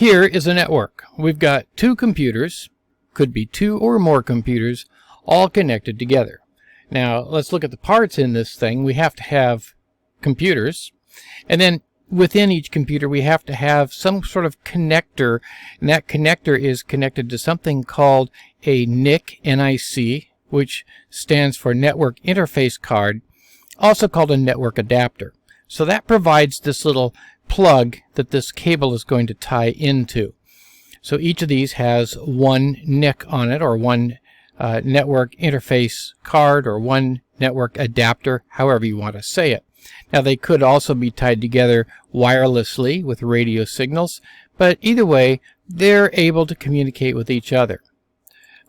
Here is a network. We've got two computers, could be two or more computers, all connected together. Now, let's look at the parts in this thing. We have to have computers, and then within each computer we have to have some sort of connector, and that connector is connected to something called a NIC, N-I-C, which stands for Network Interface Card, also called a network adapter. So that provides this little plug that this cable is going to tie into. So each of these has one NIC on it, or one network interface card, or one network adapter, however you want to say it. Now, they could also be tied together wirelessly with radio signals, but either way, they're able to communicate with each other.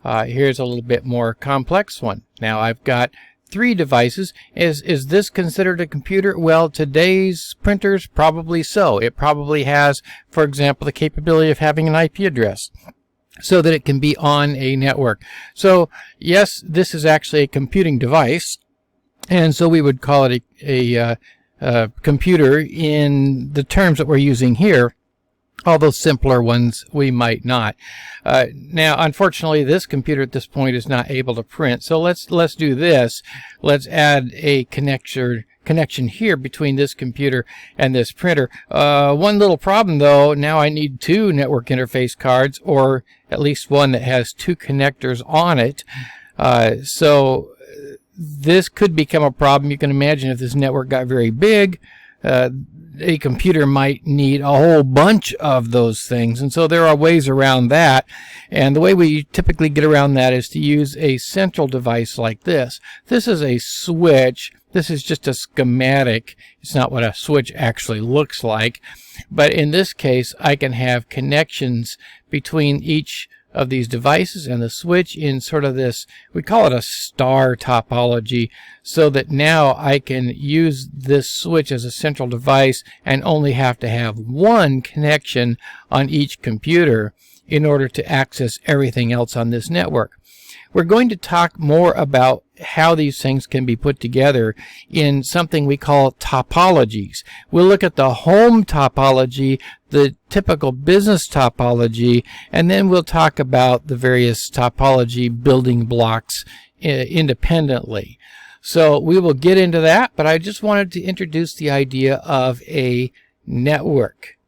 Here's a little bit more complex one. Now, I've got three devices. Is this considered a computer? Well, today's printers, probably so. It probably has, for example, the capability of having an IP address so that it can be on a network. So, yes, this is actually a computing device, and so we would call it a computer in the terms that we're using here, although simpler ones we might not. Now, unfortunately, this computer at this point is not able to print. So let's do this. Let's add a connection here between this computer and this printer. One little problem, though. Now I need two network interface cards, or at least one that has two connectors on it. So this could become a problem. You can imagine if this network got very big, a computer might need a whole bunch of those things, and so there are ways around that. And the way we typically get around that is to use a central device like this. This is a switch. This is just a schematic. It's not what a switch actually looks like, but in this case I can have connections between each of these devices and the switch in sort of this, we call it a star topology, so that now I can use this switch as a central device and only have to have one connection on each computer in order to access everything else on this network. We're going to talk more about how these things can be put together in something we call topologies. We'll look at the home topology, the typical business topology, and then we'll talk about the various topology building blocks independently. So we will get into that, but I just wanted to introduce the idea of a network.